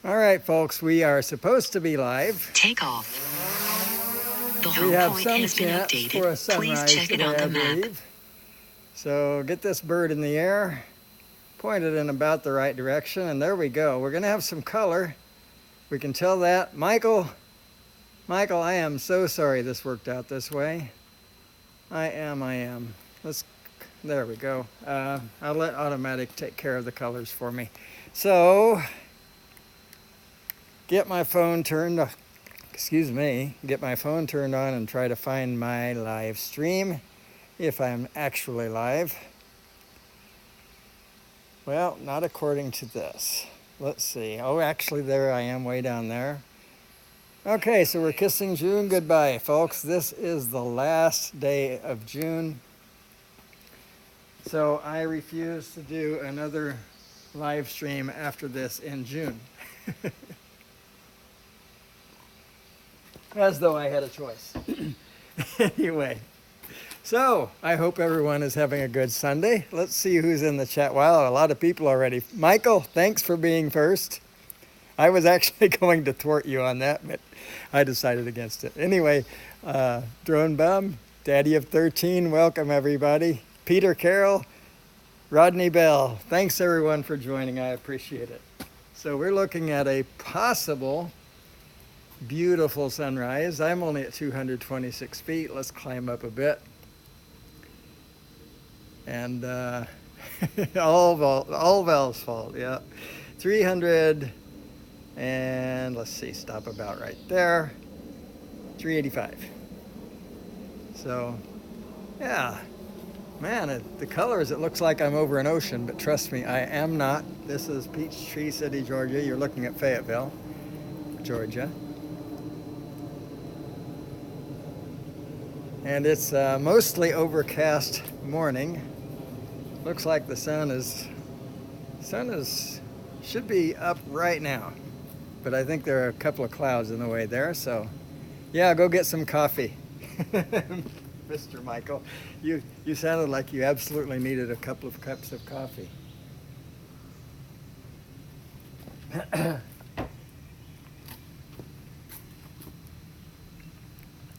All right, folks, we are supposed to be live. Takeoff. The We home have point some has been chance updated. for a Please sunrise check it today, on I the map. believe. So get this bird in the air, point it in about the right direction, and there we go. We're going to have some color. We can tell that. Michael, I am so sorry this worked out this way. I am. There we go. I'll let automatic take care of the colors for me. So, get my phone turned on and try to find my live stream, if I'm actually live. Well, not according to this. Let's see. Oh, actually, there I am, way down there. Okay, so we're kissing June goodbye, folks. This is the last day of June. So I refuse to do another live stream after this in June. As though I had a choice. Anyway, so I hope everyone is having a good Sunday. Let's see who's in the chat. Wow, a lot of people already. Michael, thanks for being first. I was actually going to thwart you on that, but I decided against it. Anyway, Drone Bum, Daddy of 13, welcome everybody. Peter Carroll, Rodney Bell, thanks everyone for joining. I appreciate it. So we're looking at a possible beautiful sunrise. I'm only at 226 feet. Let's climb up a bit. And all Val's fault, yeah. 300, and let's see, stop about right there. 385. So, yeah. Man, the colors, it looks like I'm over an ocean, but trust me, I am not. This is Peachtree City, Georgia. You're looking at Fayetteville, Georgia. And it's mostly overcast morning. Looks like the sun should be up right now, but I think there are a couple of clouds in the way there. So, yeah, go get some coffee, Mr. Michael. You sounded like you absolutely needed a couple of cups of coffee.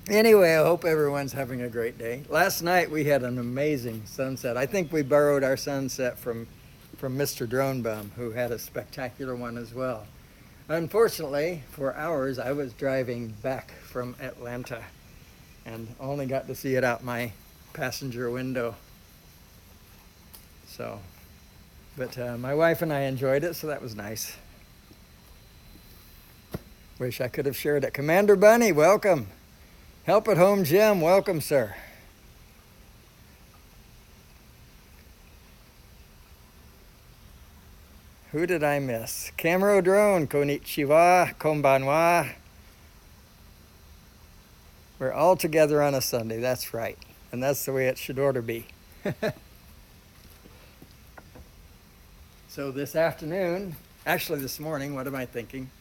Anyway, I hope everyone's having a great day. Last night we had an amazing sunset. I think we borrowed our sunset from Mr. Drone Bum, who had a spectacular one as well. Unfortunately, for hours, I was driving back from Atlanta and only got to see it out my passenger window. So, but my wife and I enjoyed it, so that was nice. Wish I could have shared it. Commander Bunny, welcome. Help at Home Jim, welcome, sir. Who did I miss? Camero Drone, konnichiwa, konbanwa. We're all together on a Sunday, that's right. And that's the way it should ought to be. So this afternoon, actually this morning, what am I thinking?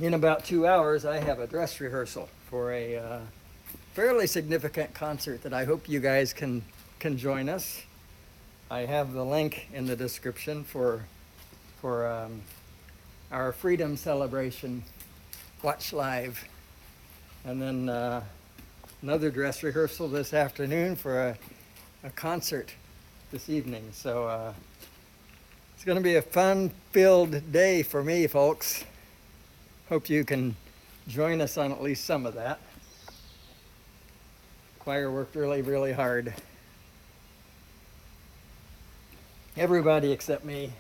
In about 2 hours, I have a dress rehearsal for a fairly significant concert that I hope you guys can join us. I have the link in the description for our Freedom Celebration Watch Live. And then another dress rehearsal this afternoon for a concert this evening. So it's going to be a fun-filled day for me, folks. Hope you can join us on at least some of that. Choir worked really, really hard. Everybody except me,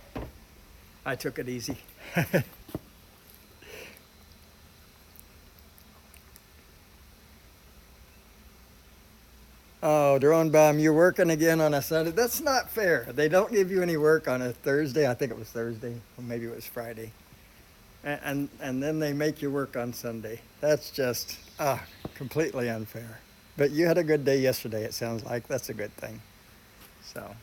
I took it easy. Oh, Drone Bomb, you're working again on a Sunday? That's not fair. They don't give you any work on a Thursday. I think it was Thursday, or maybe it was Friday. And then they make you work on Sunday. That's just completely unfair. But you had a good day yesterday, it sounds like. That's a good thing. So,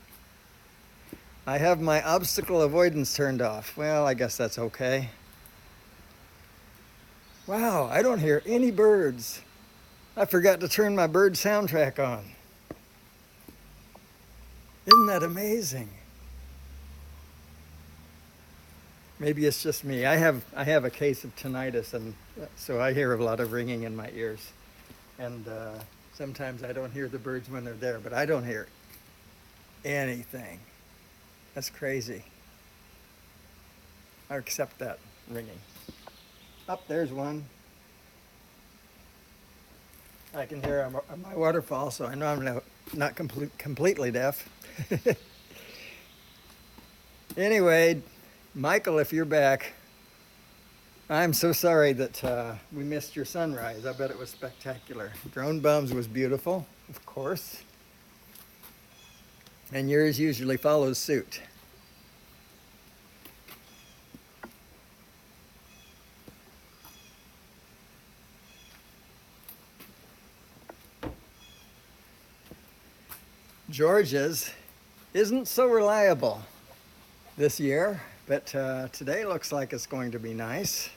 I have my obstacle avoidance turned off. Well, I guess that's okay. Wow, I don't hear any birds. I forgot to turn my bird soundtrack on. Isn't that amazing? Maybe it's just me. I have a case of tinnitus, and so I hear a lot of ringing in my ears. And sometimes I don't hear the birds when they're there, but I don't hear anything. That's crazy. I accept that ringing. Up there's one. I can hear my waterfall, so I know I'm not completely deaf. Anyway, Michael, if you're back, I'm so sorry that we missed your sunrise. I bet it was spectacular. Drone Bums was beautiful, of course. And yours usually follows suit. Georgia's isn't so reliable this year, but today looks like it's going to be nice.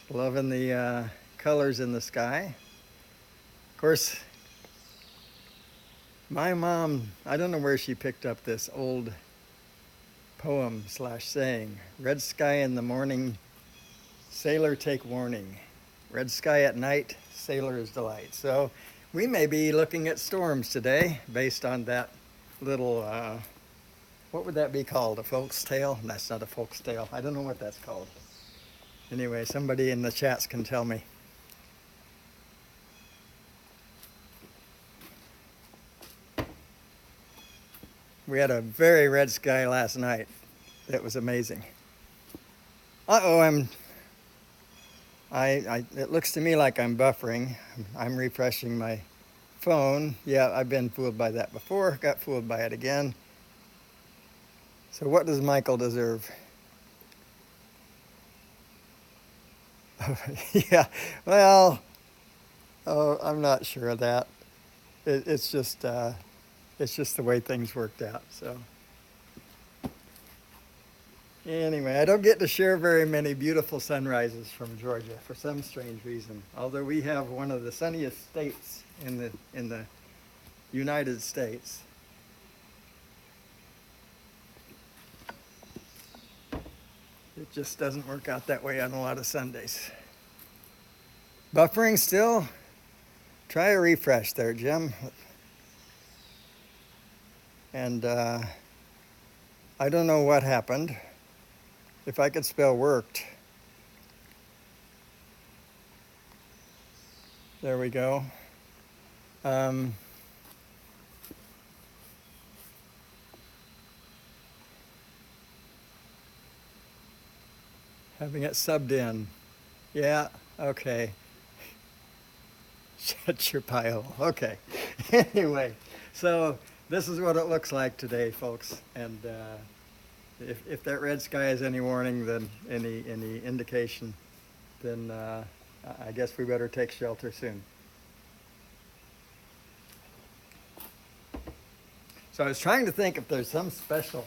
Loving the colors in the sky. Of course, my mom, I don't know where she picked up this old poem / saying. Red sky in the morning, sailor take warning. Red sky at night, sailor's delight. So we may be looking at storms today based on that little, what would that be called? A folk's tale? That's not a folk's tale. I don't know what that's called. Anyway, somebody in the chats can tell me. We had a very red sky last night. It was amazing. Uh-oh, it looks to me like I'm buffering. I'm refreshing my phone. Yeah, I've been fooled by that before, got fooled by it again. So what does Michael deserve? Yeah, well, I'm not sure of that. It's just the way things worked out, so. Anyway, I don't get to share very many beautiful sunrises from Georgia for some strange reason. Although we have one of the sunniest states in the United States. It just doesn't work out that way on a lot of Sundays. Buffering still? Try a refresh there, Jim. And I don't know what happened. If I could spell worked. There we go. Having it subbed in. Yeah, okay. Shut your pie hole. Okay. Anyway, so this is what it looks like today, folks. And if that red sky is any warning, then any indication, then I guess we better take shelter soon. So I was trying to think if there's some special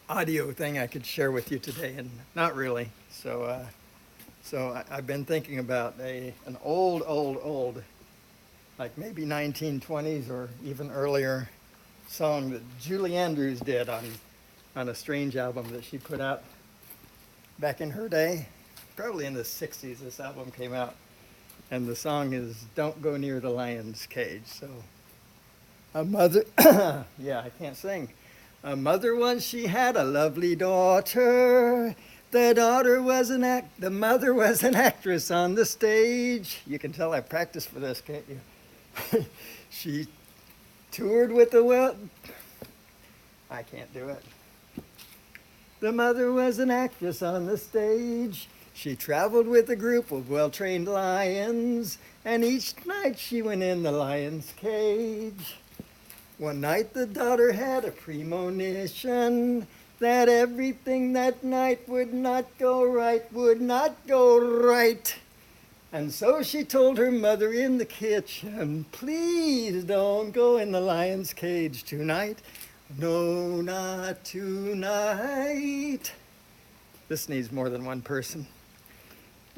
audio thing I could share with you today, and not really. So I've been thinking about an old, like maybe 1920s or even earlier song that Julie Andrews did on a strange album that she put out back in her day. Probably in the 60s this album came out. And the song is Don't Go Near the Lion's Cage. So a mother, yeah, I can't sing. A mother once she had a lovely daughter. The mother was an actress on the stage. You can tell I practiced for this, can't you? She toured with I can't do it. The mother was an actress on the stage. She traveled with a group of well-trained lions, and each night she went in the lion's cage. One night the daughter had a premonition that everything that night would not go right. And so she told her mother in the kitchen, please don't go in the lion's cage tonight. No, not tonight. This needs more than one person.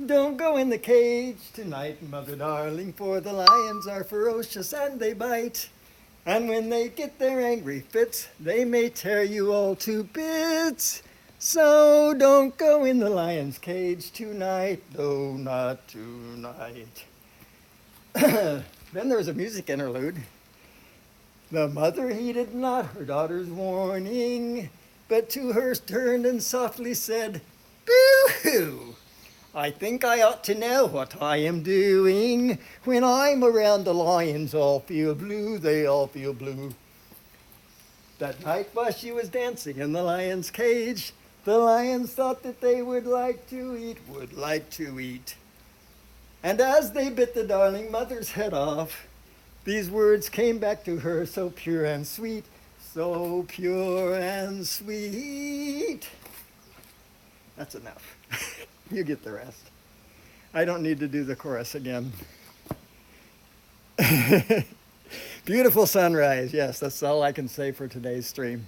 Don't go in the cage tonight, mother darling, for the lions are ferocious and they bite. And when they get their angry fits, they may tear you all to bits. So don't go in the lion's cage tonight, no, not tonight. Then there's a music interlude. The mother heeded not her daughter's warning, but to her turned and softly said, "Boo-hoo! I think I ought to know what I am doing. When I'm around the lions, all feel blue, they all feel blue." That night while she was dancing in the lion's cage, the lions thought that they would like to eat. And as they bit the darling mother's head off, these words came back to her so pure and sweet, so pure and sweet. That's enough. You get the rest. I don't need to do the chorus again. Beautiful sunrise. Yes, that's all I can say for today's stream.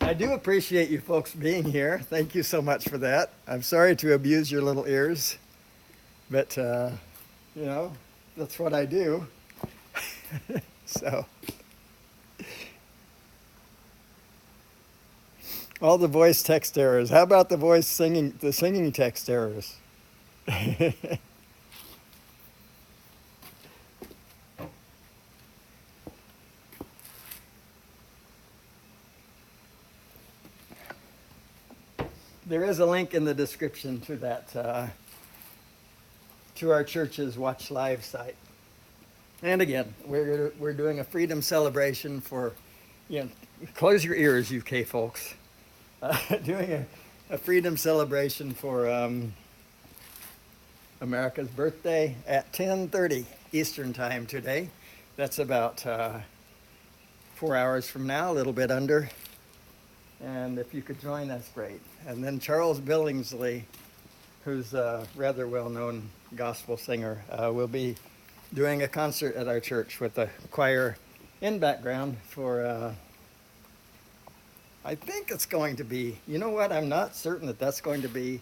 I do appreciate you folks being here. Thank you so much for that. I'm sorry to abuse your little ears, but, that's what I do. So, all the voice text errors. How about the singing text errors? There is a link in the description to that, to our church's Watch Live site. And again, we're doing a freedom celebration for, close your ears, UK folks. Doing a freedom celebration for America's birthday at 10:30 Eastern Time today. That's about 4 hours from now, a little bit under. And if you could join, that's great. And then Charles Billingsley, who's a rather well-known gospel singer, will be doing a concert at our church with a choir in background for, I think it's going to be, you know what, I'm not certain that that's going to be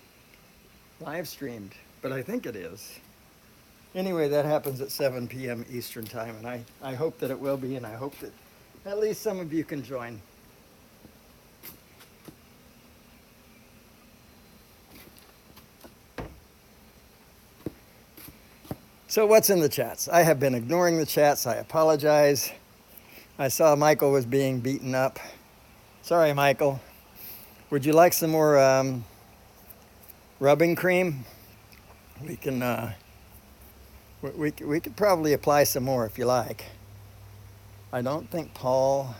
live streamed, but I think it is. Anyway, that happens at 7 p.m. Eastern Time, and I hope that it will be, and I hope that at least some of you can join. So what's in the chats? I have been ignoring the chats. I apologize. I saw Michael was being beaten up. Sorry, Michael. Would you like some more rubbing cream? We can. We could probably apply some more if you like. I don't think Paul.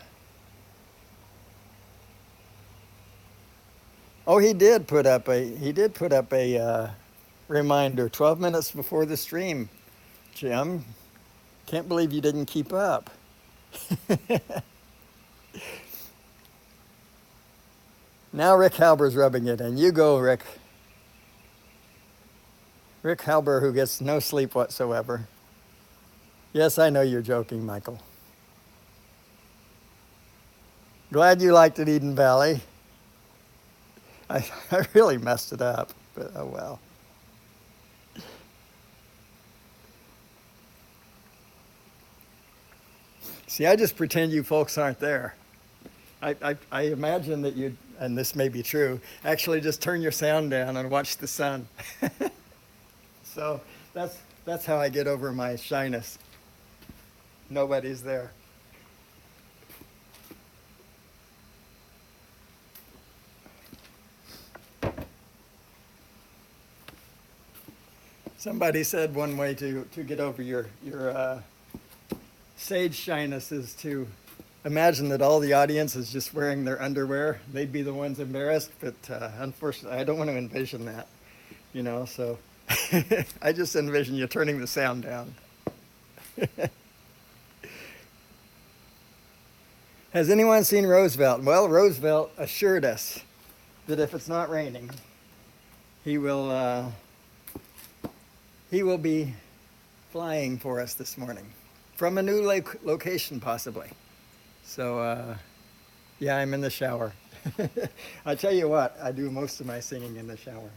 Oh, he did put up a reminder 12 minutes before the stream. Jim, can't believe you didn't keep up. Now Rick Halber's rubbing it in. You go, Rick. Rick Halber, who gets no sleep whatsoever. Yes, I know you're joking, Michael. Glad you liked it, Eden Valley. I really messed it up, but oh well. See, I just pretend you folks aren't there. I imagine that you, and this may be true, actually just turn your sound down and watch the sun. So that's how I get over my shyness. Nobody's there. Somebody said one way to get over your sage shyness is to imagine that all the audience is just wearing their underwear. They'd be the ones embarrassed, but unfortunately, I don't want to envision that, so I just envision you turning the sound down. Has anyone seen Roosevelt? Well, Roosevelt assured us that if it's not raining, he will be flying for us this morning from a new location, possibly. So, yeah, I'm in the shower. I tell you what, I do most of my singing in the shower.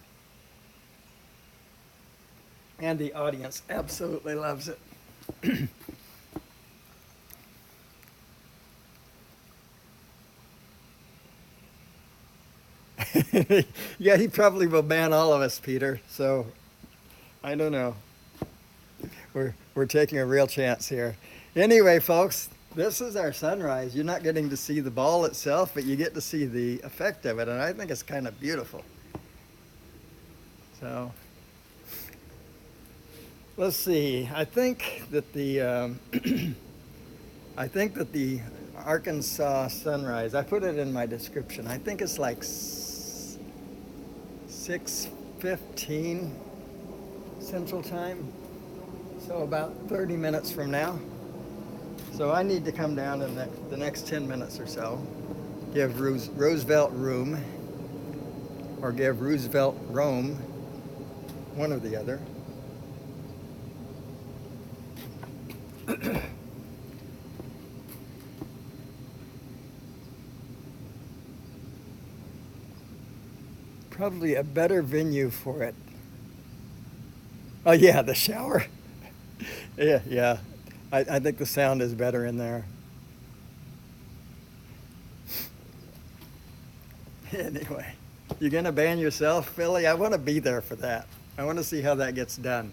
And the audience absolutely loves it. Yeah, he probably will ban all of us, Peter. So I don't know. We're taking a real chance here. Anyway, folks, this is our sunrise. You're not getting to see the ball itself, but you get to see the effect of it, and I think it's kind of beautiful. So let's see. I think that the I think that the Arkansas sunrise, I put it in my description. I think it's like 6:15 Central Time. So about 30 minutes from now. So I need to come down in the next 10 minutes or so, give Roosevelt room, or give Roosevelt Rome, one or the other. Probably a better venue for it. Oh yeah, the shower. Yeah. I think the sound is better in there. Anyway, you gonna ban yourself, Philly? I want to be there for that. I want to see how that gets done.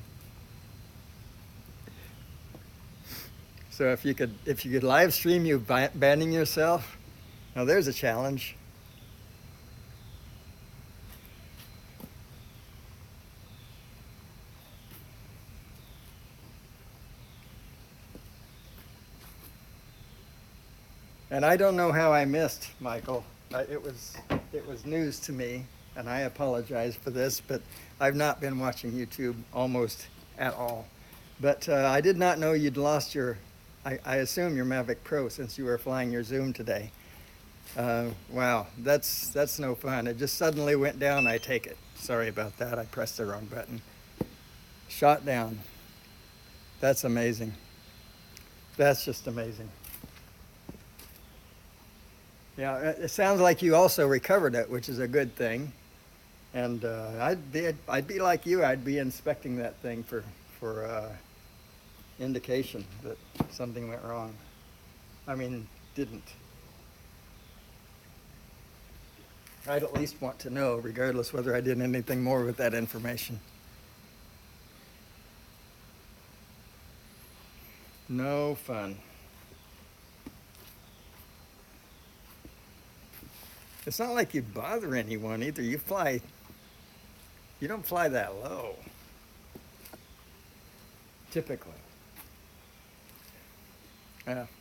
So if you could live stream you banning yourself, now there's a challenge. And I don't know how I missed, Michael. It was news to me, and I apologize for this, but I've not been watching YouTube almost at all. But I did not know you'd lost your, I assume your Mavic Pro since you were flying your Zoom today. Wow, that's no fun. It just suddenly went down, I take it. Sorry about that, I pressed the wrong button. Shot down. That's amazing. That's just amazing. Yeah, it sounds like you also recovered it, which is a good thing. And I'd be like you. I'd be inspecting that thing for indication that something went wrong. I mean, didn't. I'd at least want to know, regardless whether I did anything more with that information. No fun. It's not like you'd bother anyone either. You don't fly that low, typically.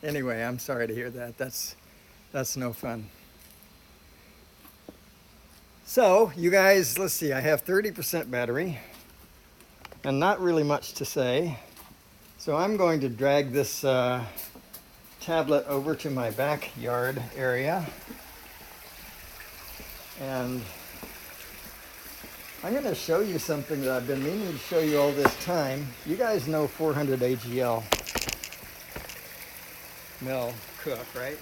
Anyway, I'm sorry to hear that. That's no fun. So, you guys, let's see, I have 30% battery and not really much to say. So I'm going to drag this tablet over to my backyard area. And I'm going to show you something that I've been meaning to show you all this time. You guys know 400 AGL Mel Cook, right?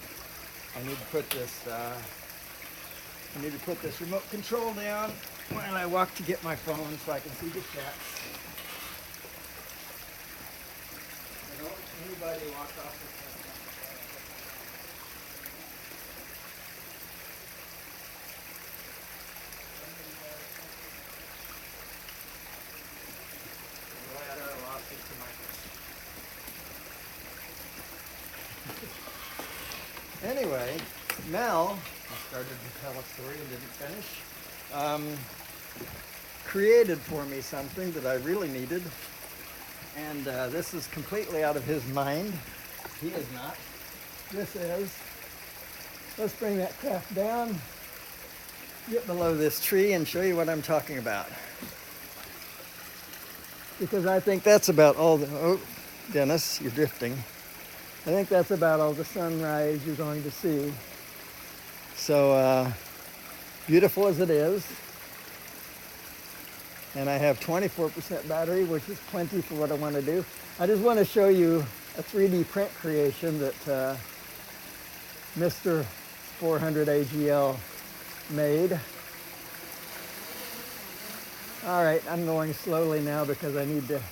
I need to put this remote control down while I walk to get my phone so I can see the chat. I don't anybody walk off the phone. Anyway, Mel, I started to tell a story and didn't finish, created for me something that I really needed. And this is completely out of his mind. He is not. This is, let's bring that craft down, get below this tree and show you what I'm talking about. Because I think that's about all the, oh, Dennis, you're drifting. I think that's about all the sunrise you're going to see. So beautiful as it is. And I have 24% battery, which is plenty for what I want to do. I just want to show you a 3D print creation that Mr. 400 AGL made. All right, I'm going slowly now because I need to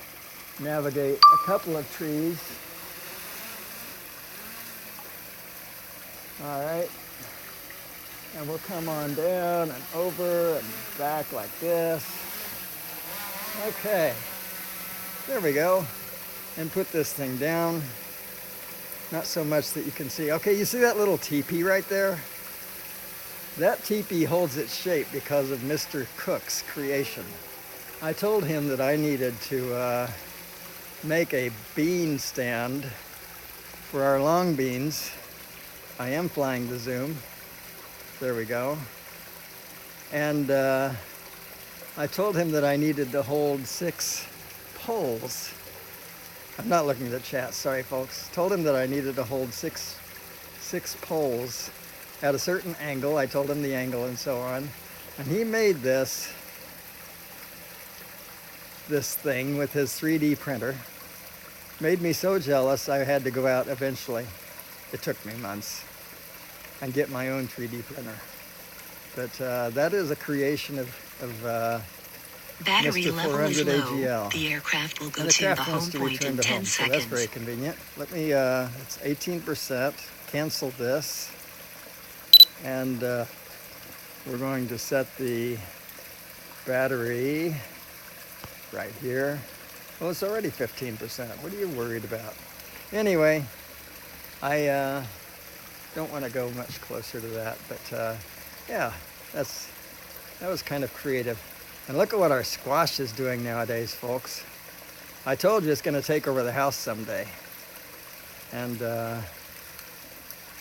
navigate a couple of trees. All right. And we'll come on down and over and back like this. Okay. There we go. And put this thing down. Not so much that you can see. Okay, you see that little teepee right there? That teepee holds its shape because of Mr. Cook's creation. I told him that I needed to make a bean stand for our long beans. I am flying the zoom. There we go. And I told him that I needed to hold 6 poles. I'm not looking at the chat, sorry folks. Told him that I needed to hold six poles at a certain angle. I told him the angle and so on. And he made this thing with his 3D printer. Made me so jealous I had to go out eventually. It took me months. And get my own 3D printer. But that is a creation of Battery Mr. level is 400 low. AGL. The aircraft will go And the to the craft home wants to point return in to 10 home, so seconds. that's very convenient. Let me, it's 18%, cancel this. And we're going to set the battery right here. Well, it's already 15%. What are you worried about? Anyway, I don't want to go much closer to that, but yeah, that was kind of creative. And look at what our squash is doing nowadays, folks. I told you it's going to take over the house someday. And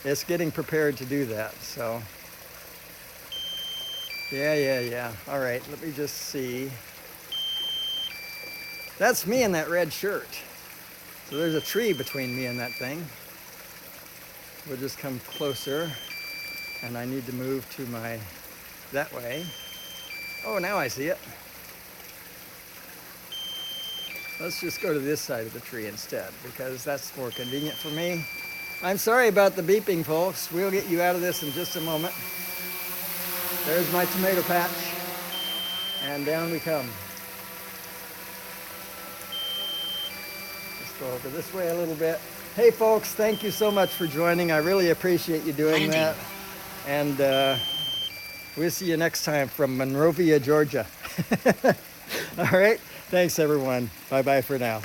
it's getting prepared to do that, so. Yeah. All right, let me just see. That's me in that red shirt. So there's a tree between me and that thing. We'll just come closer. And I need to move to that way. Oh, now I see it. Let's just go to this side of the tree instead, because that's more convenient for me. I'm sorry about the beeping, folks. We'll get you out of this in just a moment. There's my tomato patch. And down we come. Let's go over this way a little bit. Hey, folks, thank you so much for joining. I really appreciate you doing that. And we'll see you next time from Monrovia, Georgia. All right. Thanks, everyone. Bye-bye for now.